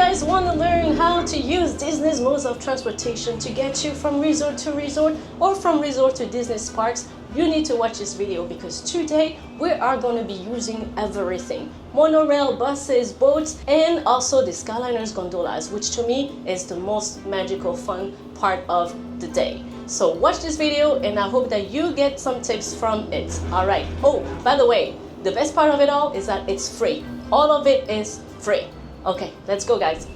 guys want to learn how to use Disney's modes of transportation to get you from resort to resort or from resort to Disney parks, you need to watch this video because today we are going to be using everything. Monorail, buses, boats, and also the Skyliner's gondolas, which to me is the most magical fun part of the day. So watch this video and I hope that you get some tips from it. Alright, oh, by the way, the best part of it all is that it's free. All of it is free. Okay, let's go guys.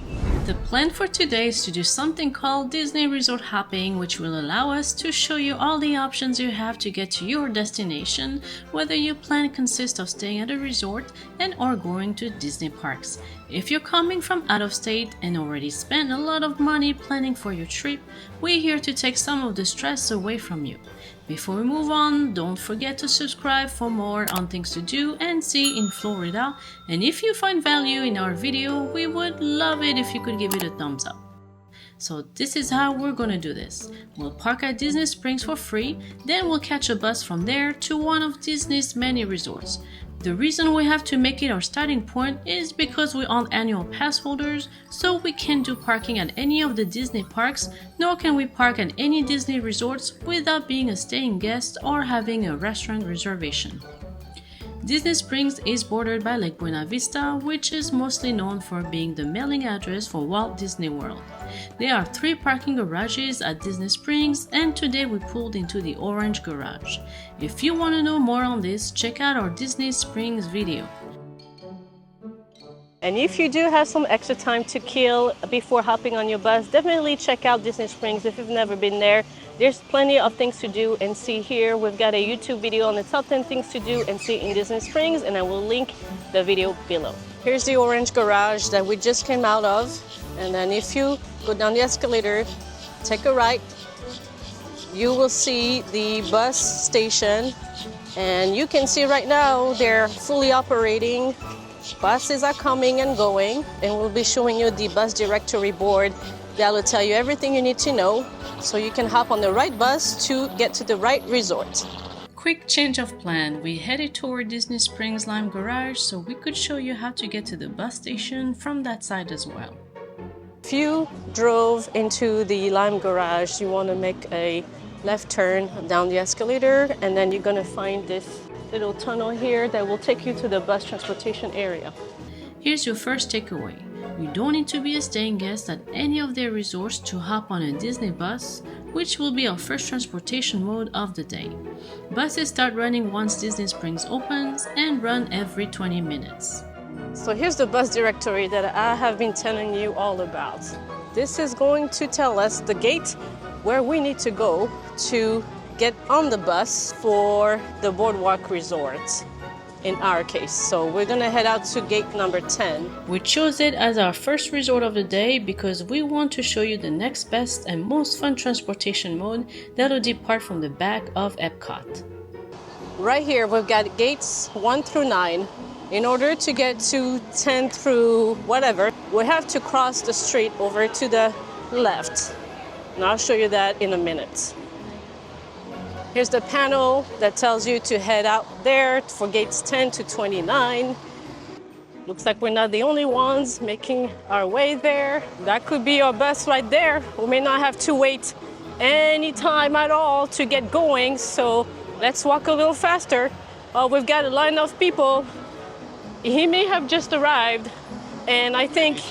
The plan for today is to do something called Disney Resort Hopping, which will allow us to show you all the options you have to get to your destination, whether your plan consists of staying at a resort and or going to Disney parks. If you're coming from out of state and already spent a lot of money planning for your trip, we're here to take some of the stress away from you. Before we move on, don't forget to subscribe for more on things to do and see in Florida. And if you find value in our video, we would love it if you could give it a thumbs up. So this is how we're gonna do this. We'll park at Disney Springs for free, then we'll catch a bus from there to one of Disney's many resorts. The reason we have to make it our starting point is because we aren't annual pass holders, so we can't do parking at any of the Disney parks, nor can we park at any Disney resorts without being a staying guest or having a restaurant reservation. Disney Springs is bordered by Lake Buena Vista, which is mostly known for being the mailing address for Walt Disney World. There are 3 parking garages at Disney Springs, and today we pulled into the orange garage. If you want to know more on this, check out our Disney Springs video. And if you do have some extra time to kill before hopping on your bus, definitely check out Disney Springs if you've never been there. There's plenty of things to do and see here. We've got a YouTube video on the top 10 things to do and see in Disney Springs, and I will link the video below. Here's the orange garage that we just came out of. And then if you go down the escalator, take a right, you will see the bus station. And you can see right now they're fully operating. Buses are coming and going, and we'll be showing you the bus directory board that will tell you everything you need to know so you can hop on the right bus to get to the right resort. Quick change of plan. We headed toward Disney Springs Lime Garage so we could show you how to get to the bus station from that side as well. If you drove into the Lime Garage, you want to make a left turn down the escalator, and then you're going to find this little tunnel here that will take you to the bus transportation area. Here's your first takeaway. You don't need to be a staying guest at any of their resorts to hop on a Disney bus, which will be our first transportation mode of the day. Buses start running once Disney Springs opens and run every 20 minutes. So here's the bus directory that I have been telling you all about. This is going to tell us the gate where we need to go to get on the bus for the Boardwalk Resort in our case. So we're gonna head out to gate number 10. We chose it as our first resort of the day because we want to show you the next best and most fun transportation mode that'll depart from the back of Epcot. Right here we've got gates 1 through 9. In order to get to 10 through whatever, we have to cross the street over to the left. And I'll show you that in a minute. Here's the panel that tells you to head out there for gates 10 to 29. Looks like we're not the only ones making our way there. That could be our bus right there. We may not have to wait any time at all to get going, so let's walk a little faster. Oh, we've got a line of people. He may have just arrived, and I think,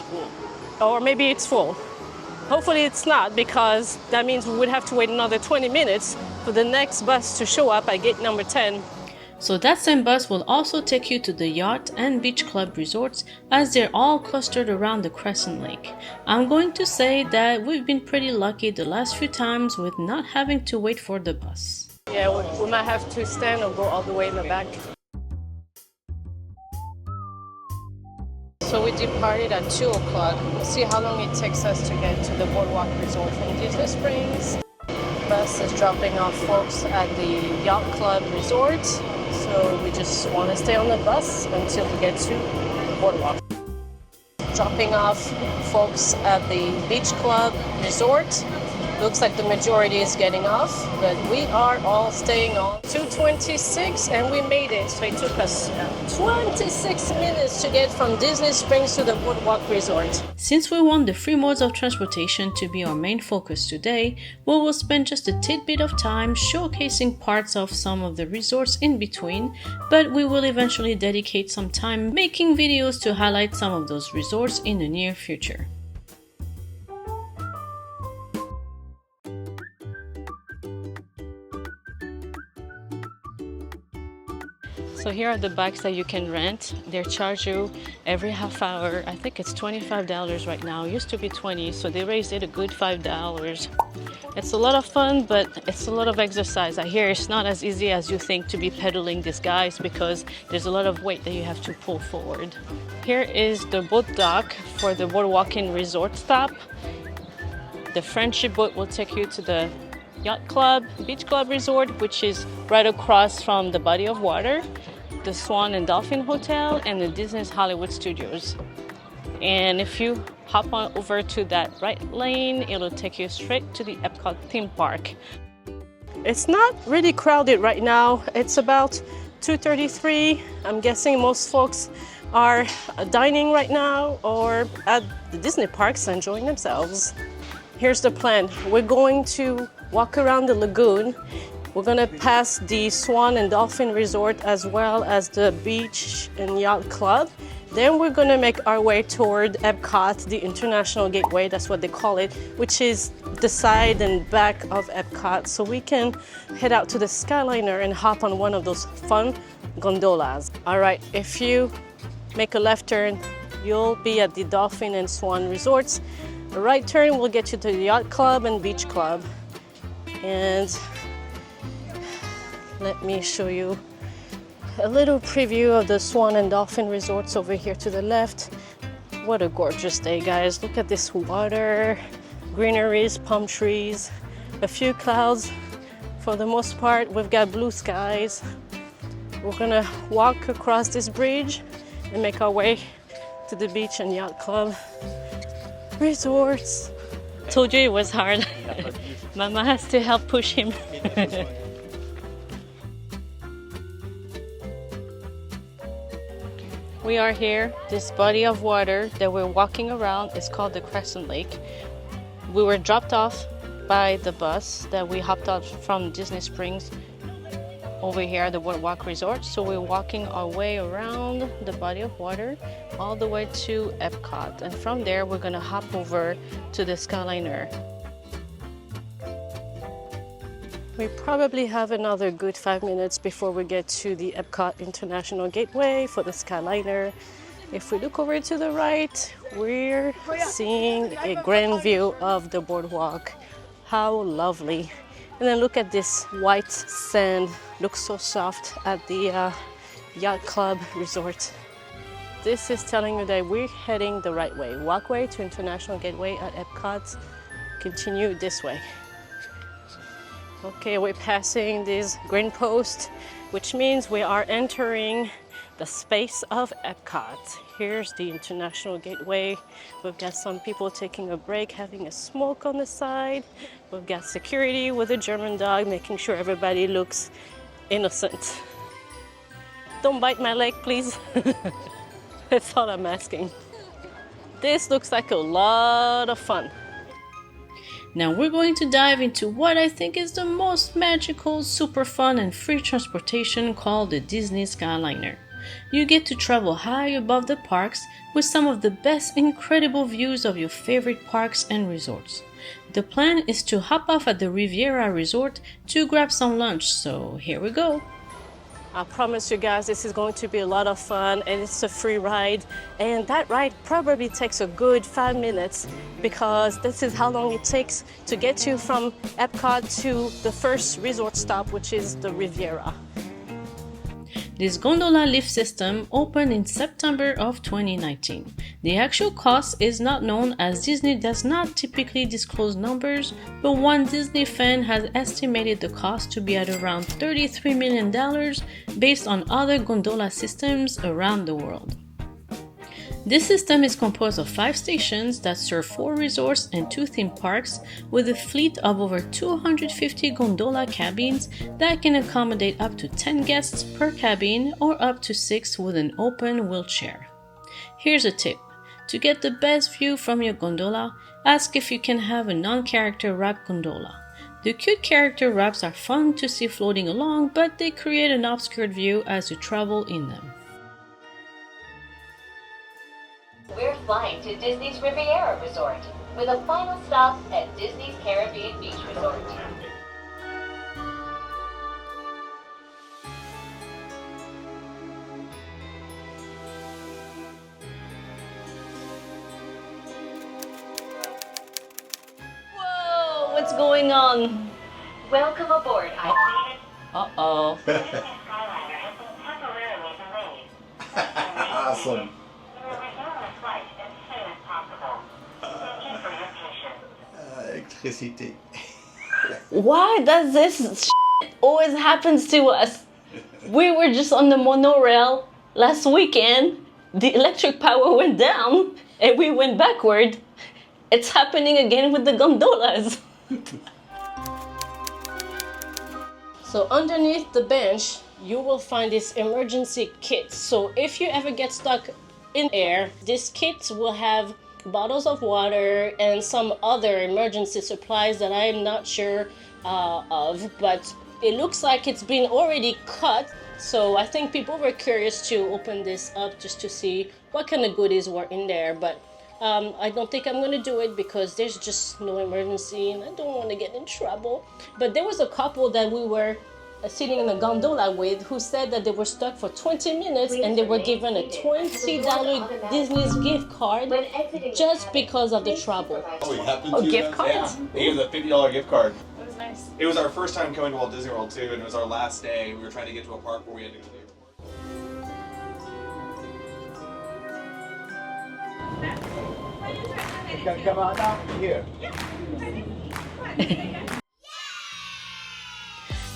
or maybe it's full. Hopefully it's not, because that means we would have to wait another 20 minutes for the next bus to show up at gate number 10. So that same bus will also take you to the Yacht and Beach Club resorts, as they're all clustered around the Crescent Lake. I'm going to say that we've been pretty lucky the last few times with not having to wait for the bus. Yeah, we might have to stand or go all the way in the back. So we departed at 2 o'clock. We'll see how long it takes us to get to the Boardwalk Resort from Disney Springs. Bus is dropping off folks at the Yacht Club Resort. So we just want to stay on the bus until we get to the Boardwalk. Dropping off folks at the Beach Club Resort. Looks like the majority is getting off, but we are all staying on. 2:26 and we made it. So it took us 26 minutes to get from Disney Springs to the Boardwalk Resort. Since we want the free modes of transportation to be our main focus today, we will spend just a tidbit of time showcasing parts of some of the resorts in between, but we will eventually dedicate some time making videos to highlight some of those resorts in the near future. So here are the bikes that you can rent. They charge you every half hour. I think it's $25 right now. It used to be $20, so they raised it a good $5. It's a lot of fun, but it's a lot of exercise. I hear it's not as easy as you think to be pedaling these guys because there's a lot of weight that you have to pull forward. Here is the boat dock for the Boardwalk Resort stop. The friendship boat will take you to the Yacht Club, Beach Club Resort, which is right across from the body of water, the Swan and Dolphin Hotel, and the Disney's Hollywood Studios. And if you hop on over to that right lane, it'll take you straight to the Epcot theme park. It's not really crowded right now. It's about 2:33. I'm guessing most folks are dining right now or at the Disney parks enjoying themselves. Here's the plan. We're going to walk around the lagoon. We're gonna pass the Swan and Dolphin Resort as well as the Beach and Yacht Club. Then we're gonna make our way toward Epcot, the International Gateway, that's what they call it, which is the side and back of Epcot. So we can head out to the Skyliner and hop on one of those fun gondolas. All right, if you make a left turn, you'll be at the Dolphin and Swan Resorts. A right turn will get you to the Yacht Club and Beach Club. And let me show you a little preview of the Swan and Dolphin Resorts over here to the left. What a gorgeous day, guys. Look at this water, greeneries, palm trees, a few clouds. For the most part, we've got blue skies. We're gonna walk across this bridge and make our way to the Beach and Yacht Club Resorts. Told you it was hard. Mama has to help push him. We are here. This body of water that we're walking around is called the Crescent Lake. We were dropped off by the bus that we hopped out from Disney Springs over here at the Boardwalk Resort. So we're walking our way around the body of water all the way to Epcot. And from there, we're gonna hop over to the Skyliner. We probably have another good 5 minutes before we get to the Epcot International Gateway for the Skyliner. If we look over to the right, we're seeing a grand view of the boardwalk. How lovely. And then look at this white sand. Looks so soft at the Yacht Club Resort. This is telling you that we're heading the right way. Walkway to International Gateway at Epcot. Continue this way. Okay, we're passing this green post, which means we are entering the space of Epcot. Here's the International Gateway. We've got some people taking a break, having a smoke on the side. We've got security with a German dog, making sure everybody looks innocent. Don't bite my leg, please. That's all I'm asking. This looks like a lot of fun. Now we're going to dive into what I think is the most magical, super fun and free transportation called the Disney Skyliner. You get to travel high above the parks with some of the best incredible views of your favorite parks and resorts. The plan is to hop off at the Riviera Resort to grab some lunch, so here we go. I promise you guys this is going to be a lot of fun and it's a free ride, and that ride probably takes a good 5 minutes because this is how long it takes to get you from Epcot to the first resort stop, which is the Riviera. This gondola lift system opened in September of 2019. The actual cost is not known as Disney does not typically disclose numbers, but one Disney fan has estimated the cost to be at around $33 million based on other gondola systems around the world. This system is composed of 5 stations that serve 4 resorts and 2 theme parks with a fleet of over 250 gondola cabins that can accommodate up to 10 guests per cabin or up to 6 with an open wheelchair. Here's a tip. To get the best view from your gondola, ask if you can have a non-character wrap gondola. The cute character wraps are fun to see floating along, but they create an obscured view as you travel in them. We're flying to Disney's Riviera Resort, with a final stop at Disney's Caribbean Beach Resort. Whoa, what's going on? Welcome aboard, Eileen. Uh-oh. Disney's Skyliner has been temporarily delayed. Awesome. We will resume the flight as soon as possible. Thank you for your patience. Électricité. Why does this always happens to us? We were just on the monorail last weekend. The electric power went down and we went backward. It's happening again with the gondolas. So underneath the bench, you will find this emergency kit. So if you ever get stuck in air, this kit will have bottles of water and some other emergency supplies that I am not sure of, but it looks like it's been already cut. So I think people were curious to open this up just to see what kind of goodies were in there, but I don't think I'm gonna do it because there's just no emergency and I don't want to get in trouble. But there was a couple that we were sitting in a gondola with who said that they were stuck for 20 minutes and they were given a $20 Disney's gift card just because of the trouble. Oh, it happened Oh, to gift us? cards? Yeah. He was a $50 gift card. That was nice. It was our first time coming to Walt Disney World too, and it was our last day. We were trying to get to a park where we had to go to the airport. Come on out here.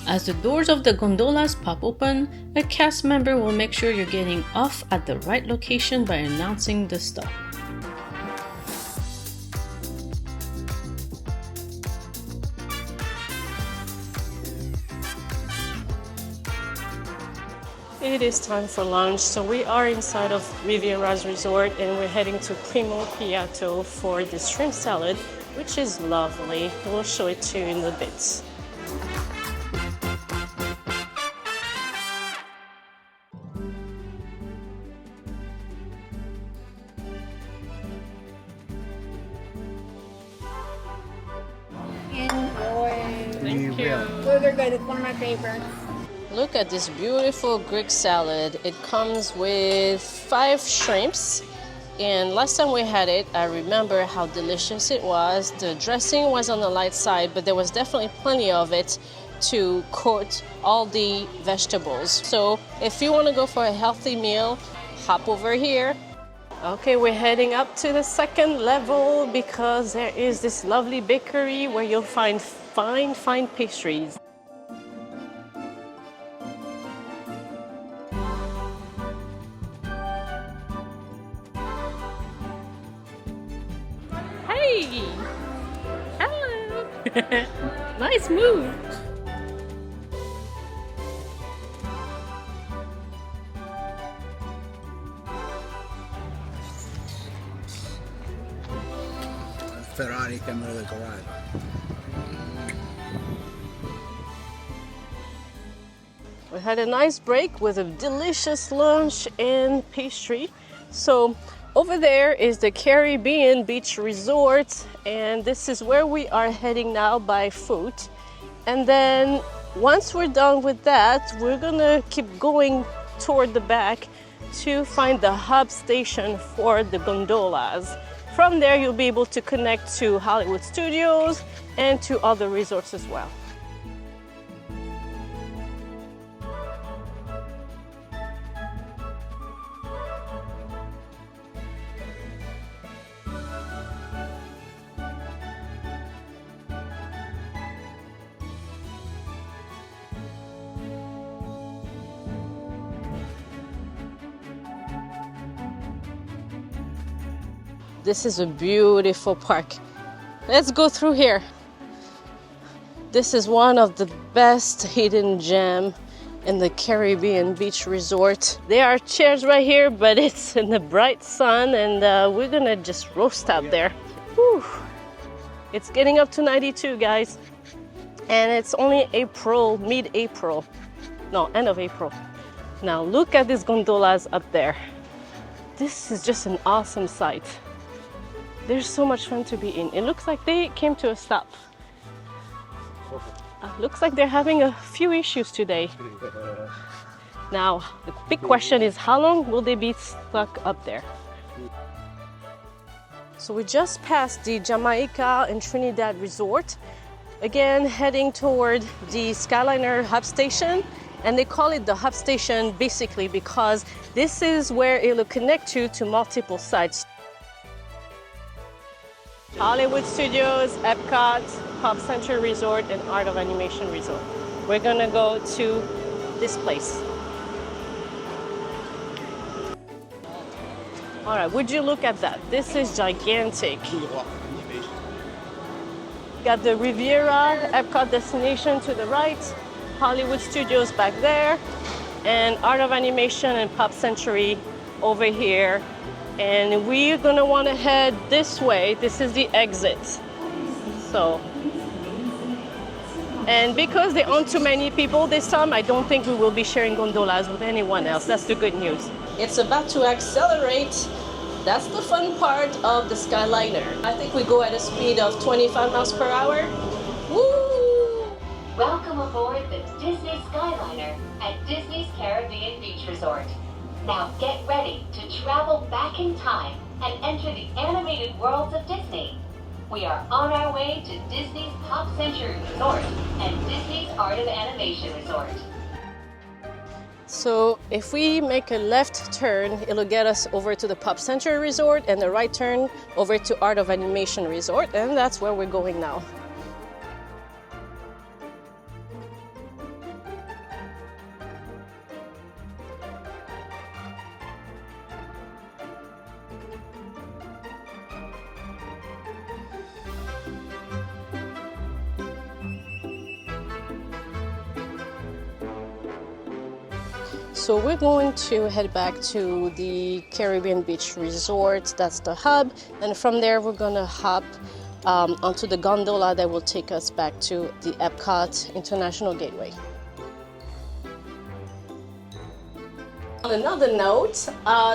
As the doors of the gondolas pop open, a cast member will make sure you're getting off at the right location by announcing the stop. It is time for lunch, so we are inside of Riviera Resort and we're heading to Primo Piatto for the shrimp salad, which is lovely. We'll show it to you in a bit. Thank you. Those are good. It's one of my favorites. Look at this beautiful Greek salad. It comes with 5 shrimps. And last time we had it, I remember how delicious it was. The dressing was on the light side, but there was definitely plenty of it to coat all the vegetables. So if you want to go for a healthy meal, hop over here. Okay, we're heading up to the second level because there is this lovely bakery where you'll find fine pastries. Hey! Hello! Nice move! Ferrari camera del garage. We had a nice break with a delicious lunch and pastry. So over there is the Caribbean Beach Resort, and this is where we are heading now by foot. And then once we're done with that, we're gonna keep going toward the back to find the hub station for the gondolas. From there, you'll be able to connect to Hollywood Studios and to other resorts as well. This is a beautiful park. Let's go through here. This is one of the best hidden gem in the Caribbean beach resort. There are chairs right here, but it's in the bright sun, and we're gonna just roast out there. Whew. It's getting up to 92, guys. And it's only April, mid-April. No, end of April. Now look at these gondolas up there. This is just an awesome sight. There's so much fun to be in. It looks like they came to a stop. Looks like they're having a few issues today. Now, the big question is, how long will they be stuck up there? So we just passed the Jamaica and Trinidad Resort. Again, heading toward the Skyliner Hub Station. And they call it the Hub Station basically because this is where it will connect you to multiple sites. Hollywood Studios, Epcot, Pop Century Resort, and Art of Animation Resort. We're gonna go to this place. All right, would you look at that? This is gigantic. Got the Riviera Epcot destination to the right, Hollywood Studios back there, and Art of Animation and Pop Century over here. And we're gonna wanna head this way. This is the exit. So, and because there aren't too many people this time, I don't think we will be sharing gondolas with anyone else. That's the good news. It's about to accelerate. That's the fun part of the Skyliner. I think we go at a speed of 25 miles per hour. Woo! Welcome aboard the Disney Skyliner at Disney's Caribbean Beach Resort. Now get ready to travel back in time and enter the animated worlds of Disney. We are on our way to Disney's Pop Century Resort and Disney's Art of Animation Resort. So if we make a left turn, it'll get us over to the Pop Century Resort, and the right turn over to Art of Animation Resort, and that's where we're going now. So we're going to head back to the Caribbean Beach Resort, that's the hub, and from there we're going to hop onto the gondola that will take us back to the Epcot International Gateway. On another note,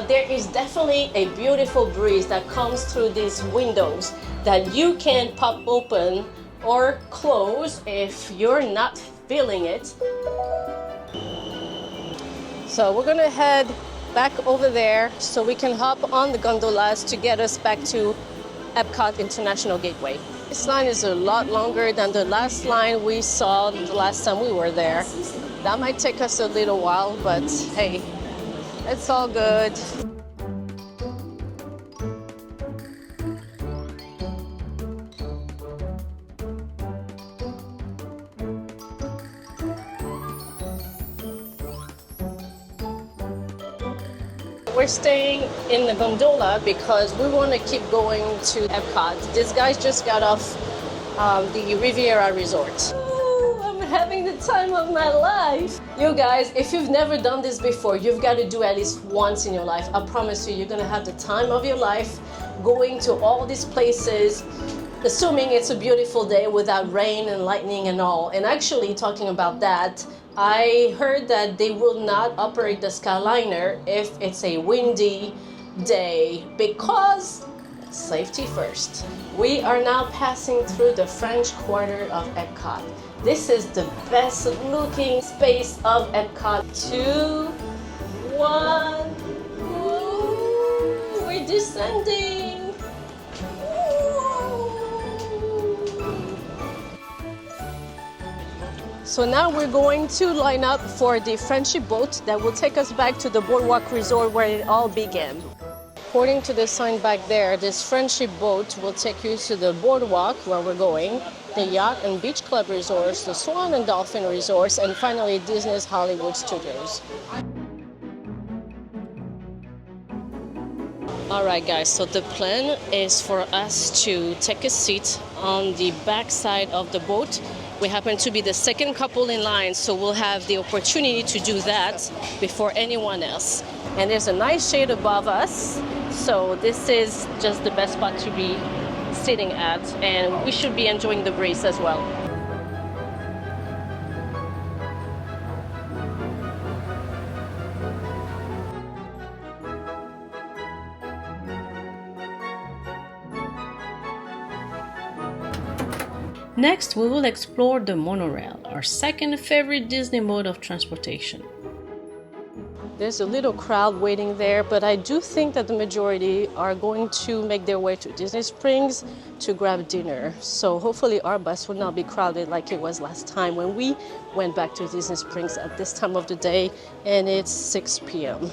there is definitely a beautiful breeze that comes through these windows that you can pop open or close if you're not feeling it. So we're gonna head back over there so we can hop on the gondolas to get us back to Epcot International Gateway. This line is a lot longer than the last line we saw the last time we were there. That might take us a little while, but hey, it's all good. We're staying in the gondola because we want to keep going to Epcot. These guys just got off the Riviera Resort. Ooh, I'm having the time of my life. You guys, if you've never done this before, you've got to do at least once in your life. I promise you, you're going to have the time of your life going to all these places, assuming it's a beautiful day without rain and lightning and all. And actually, talking about that, I heard that they will not operate the Skyliner if it's a windy day because safety first. We are now passing through the French Quarter of Epcot. This is the best looking space of Epcot. 2, 1, ooh, we're descending. So now we're going to line up for the friendship boat that will take us back to the Boardwalk Resort where it all began. According to the sign back there, this friendship boat will take you to the Boardwalk where we're going, the Yacht and Beach Club Resorts, the Swan and Dolphin Resorts, and finally Disney's Hollywood Studios. All right, guys, so the plan is for us to take a seat on the back side of the boat. We happen to be the second couple in line, so we'll have the opportunity to do that before anyone else. And there's a nice shade above us, so this is just the best spot to be sitting at, and we should be enjoying the breeze as well. Next, we will explore the monorail, our second favorite Disney mode of transportation. There's a little crowd waiting there, but I do think that the majority are going to make their way to Disney Springs to grab dinner. So hopefully our bus will not be crowded like it was last time when we went back to Disney Springs at this time of the day, and it's 6 p.m.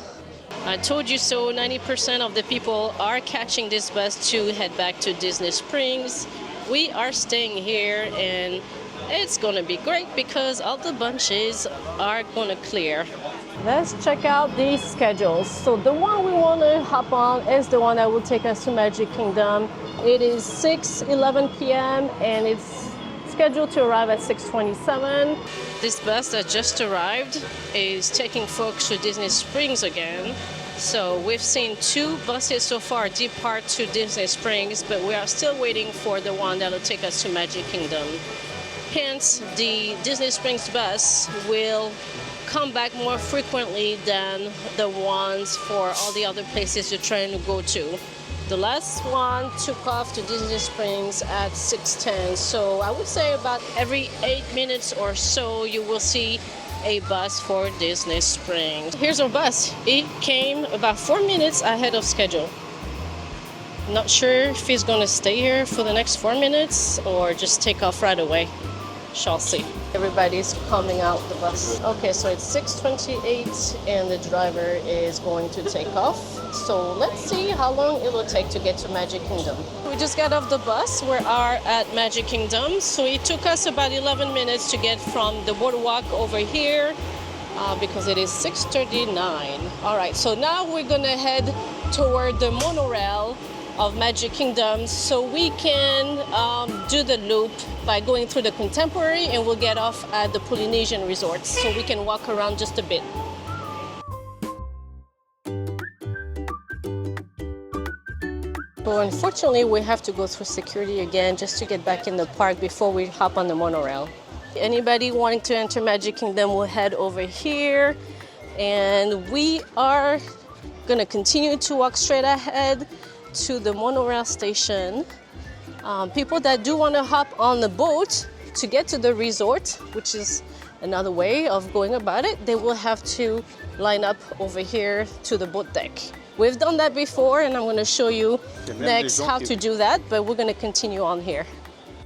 I told you so, 90% of the people are catching this bus to head back to Disney Springs. We are staying here, and it's gonna be great because all the bunches are gonna clear. Let's check out these schedules. So the one we want to hop on is the one that will take us to Magic Kingdom. It is 6:11 p.m. and it's scheduled to arrive at 6:27. This bus that just arrived is taking folks to Disney Springs again. So we've seen 2 buses so far depart to Disney Springs, but we are still waiting for the one that will take us to Magic Kingdom. Hence, the Disney Springs bus will come back more frequently than the ones for all the other places you're trying to go to. The last one took off to Disney Springs at 6:10, so I would say about every 8 minutes or so you will see a bus for Disney Springs. Here's our bus. It came about 4 minutes ahead of schedule. Not sure if he's gonna stay here for the next 4 minutes or just take off right away. Shall see. Everybody's coming out the bus. Okay, so it's 6:28 and the driver is going to take off. So let's see how long it will take to get to Magic Kingdom. We just got off the bus. We are at Magic Kingdom. So it took us about 11 minutes to get from the boardwalk over here because it is 6:39. All right, so now we're gonna head toward the monorail of Magic Kingdom so we can do the loop by going through the Contemporary, and we'll get off at the Polynesian Resort so we can walk around just a bit. So unfortunately we have to go through security again just to get back in the park before we hop on the monorail. Anybody wanting to enter Magic Kingdom will head over here, and we are gonna continue to walk straight ahead to the monorail station. People that do want to hop on the boat to get to the resort, which is another way of going about it, they will have to line up over here to the boat deck. We've done that before, and I'm going to show you next how to do that, but we're going to continue on here.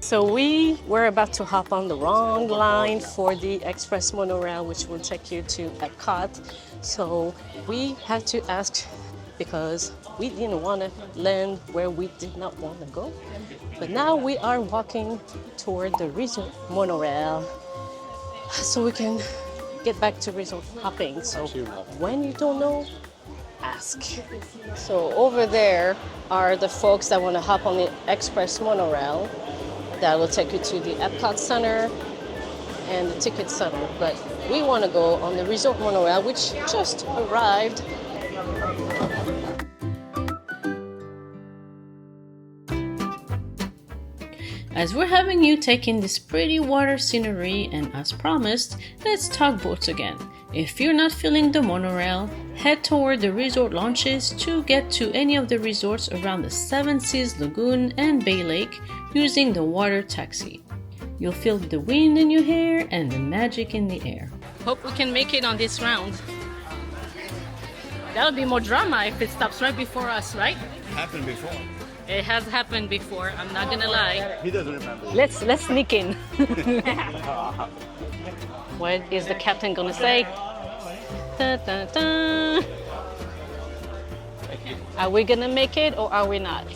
So we were about to hop on the wrong line for the express monorail, which will take you to Epcot. So we had to ask because we didn't want to land where we did not want to go. But now we are walking toward the resort monorail so we can get back to resort hopping. So when you don't know, ask. So over there are the folks that want to hop on the express monorail that will take you to the Epcot Center and the Ticket Center. But we want to go on the resort monorail, which just arrived. As we're having you take in this pretty water scenery, and as promised, let's talk boats again. If you're not feeling the monorail, head toward the resort launches to get to any of the resorts around the Seven Seas Lagoon and Bay Lake using the water taxi. You'll feel the wind in your hair and the magic in the air. Hope we can make it on this round. That'll be more drama if it stops right before us, right? Happened before. It has happened before, I'm not gonna lie. He doesn't remember. Let's sneak in. What is the captain gonna say? Dun, dun, dun. Are we gonna make it or are we not?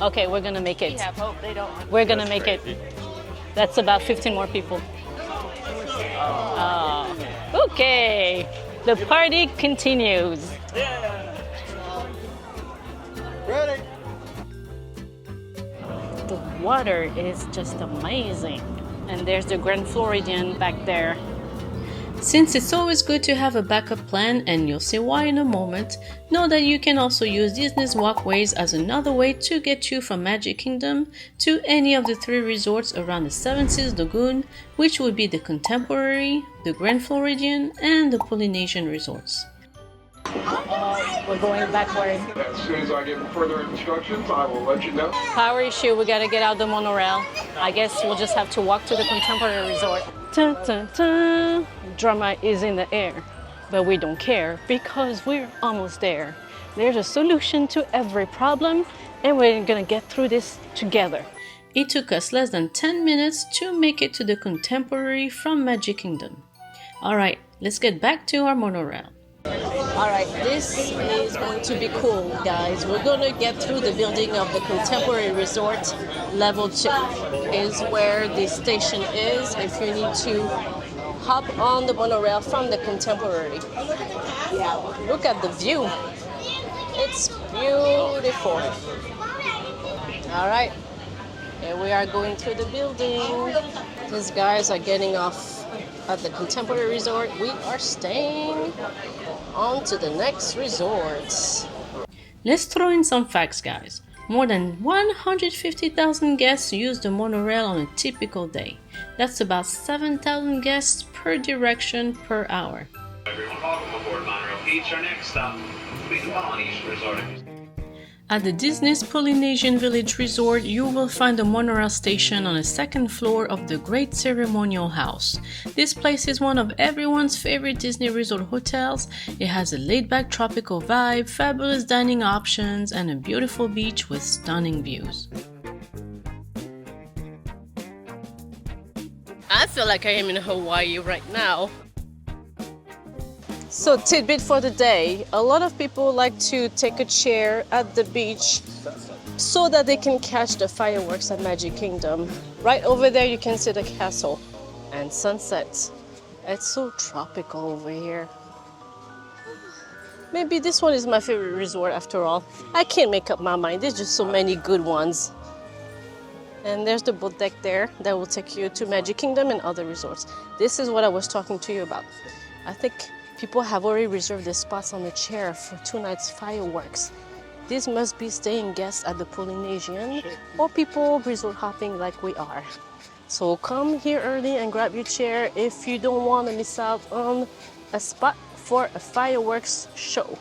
Okay, we're gonna make it. We have hope they don't. We're gonna make it. That's about 15 more people. Okay, the party continues. The water is just amazing. And there's the Grand Floridian back there. Since it's always good to have a backup plan, and you'll see why in a moment, know that you can also use Disney's walkways as another way to get you from Magic Kingdom to any of the 3 resorts around the Seven Seas Lagoon, which would be the Contemporary, the Grand Floridian, and the Polynesian Resorts. We're going backward. As soon as I get further instructions, I will let you know. Power issue, we gotta get out the monorail. I guess we'll just have to walk to the Contemporary Resort. Dun, dun, dun. Drama is in the air, but we don't care because we're almost there. There's a solution to every problem, and we're gonna get through this together. It took us less than 10 minutes to make it to the Contemporary from Magic Kingdom. Alright, let's get back to our monorail. Alright, this is going to be cool, guys. We're gonna get through the building of the Contemporary Resort. Level 2 is where the station is if you need to hop on the monorail from the Contemporary. Look at the view. It's beautiful. Alright, here we are going through the building. These guys are getting off at the Contemporary Resort. We are staying on to the next resorts. Let's throw in some facts, guys. More than 150,000 guests use the monorail on a typical day. That's about 7,000 guests per direction per hour. Everyone, welcome aboard Monorail Beach. Our next stop will be the Polynesian Resort. At the Disney's Polynesian Village Resort, you will find a monorail station on the 2nd floor of the Great Ceremonial House. This place is one of everyone's favorite Disney Resort hotels. It has a laid-back tropical vibe, fabulous dining options, and a beautiful beach with stunning views. I feel like I am in Hawaii right now. So, tidbit for the day. A lot of people like to take a chair at the beach so that they can catch the fireworks at Magic Kingdom. Right over there you can see the castle and sunsets. It's so tropical over here. Maybe this one is my favorite resort after all. I can't make up my mind. There's just so many good ones. And there's the boat deck there that will take you to Magic Kingdom and other resorts. This is what I was talking to you about. I think people have already reserved their spots on the chair for 2 nights fireworks. These must be staying guests at the Polynesian or people resort hopping like we are. So come here early and grab your chair if you don't want to miss out on a spot for a fireworks show.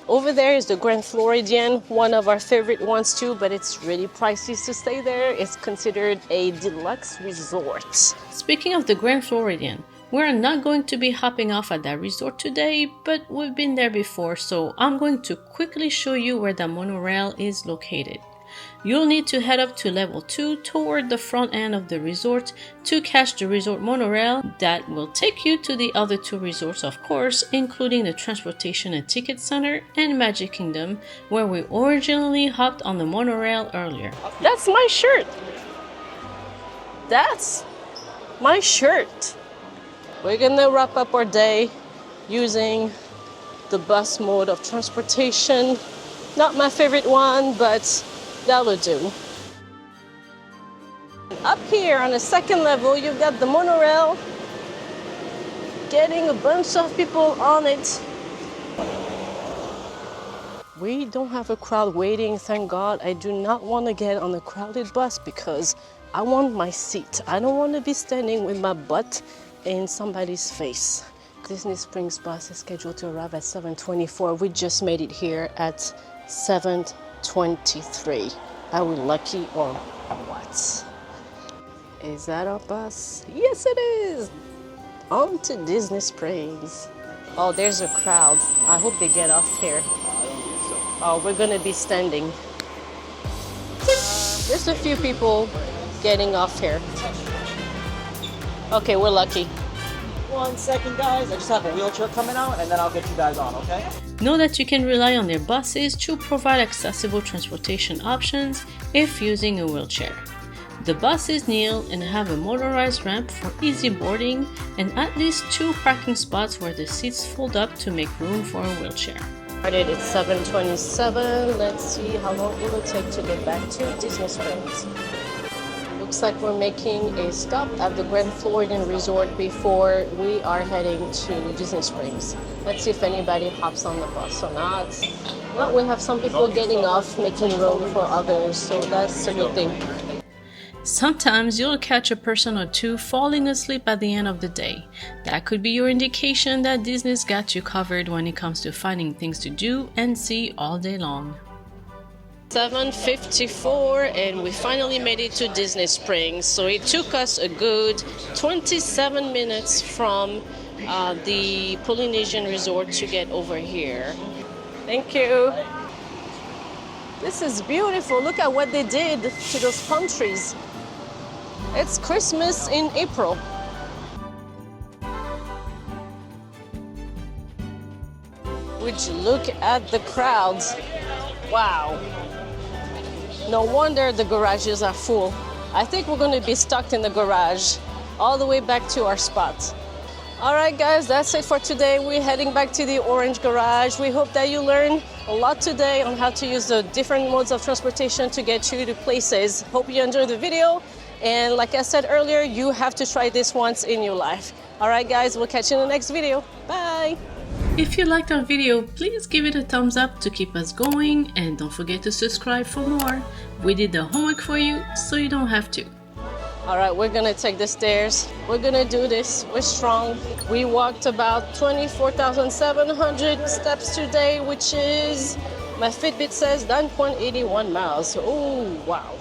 Over there is the Grand Floridian, one of our favorite ones too, but it's really pricey to stay there. It's considered a deluxe resort. Speaking of the Grand Floridian, we're not going to be hopping off at that resort today, but we've been there before, so I'm going to quickly show you where the monorail is located. You'll need to head up to level 2 toward the front end of the resort to catch the resort monorail that will take you to the other 2 resorts, of course, including the Transportation and Ticket Center and Magic Kingdom, where we originally hopped on the monorail earlier. That's my shirt! That's my shirt! We're gonna wrap up our day using the bus mode of transportation. Not my favorite one, but that'll do. Up here on the 2nd level, you've got the monorail, getting a bunch of people on it. We don't have a crowd waiting, thank God. I do not want to get on a crowded bus because I want my seat. I don't want to be standing with my butt in somebody's face. Disney Springs bus is scheduled to arrive at 7:24. We just made it here at 7:23. Are we lucky or what? Is that our bus? Yes, it is! On to Disney Springs. Oh, there's a crowd. I hope they get off here. Oh, we're gonna be standing. There's a few people getting off here. Okay, we're lucky. 1 second, guys. I just have a wheelchair coming out, and then I'll get you guys on, okay? Know that you can rely on their buses to provide accessible transportation options if using a wheelchair. The buses kneel and have a motorized ramp for easy boarding and at least 2 parking spots where the seats fold up to make room for a wheelchair. Started at 7:27. Let's see how long it will take to get back to Disney Springs. looks like we're making a stop at the Grand Floridian Resort before we are heading to Disney Springs. Let's see if anybody hops on the bus or not. Well, we have some people getting off, making room for others, so that's a good thing. Sometimes you'll catch a person or two falling asleep at the end of the day. That could be your indication that Disney's got you covered when it comes to finding things to do and see all day long. 7:54 and we finally made it to Disney Springs. So it took us a good 27 minutes from the Polynesian Resort to get over here. Thank you. This is beautiful. Look at what they did to those palm trees. It's Christmas in April. Would you look at the crowds? Wow. No wonder the garages are full. I think we're going to be stuck in the garage all the way back to our spot. All right, guys, that's it for today. We're heading back to the Orange Garage. We hope that you learned a lot today on how to use the different modes of transportation to get you to places. Hope you enjoyed the video. And like I said earlier, you have to try this once in your life. All right, guys, we'll catch you in the next video. Bye. If you liked our video, please give it a thumbs up to keep us going, and don't forget to subscribe for more. We did the homework for you, so you don't have to. All right, we're gonna take the stairs. We're gonna do this. We're strong. We walked about 24,700 steps today, which is, my Fitbit says 9.81 miles. Oh, wow.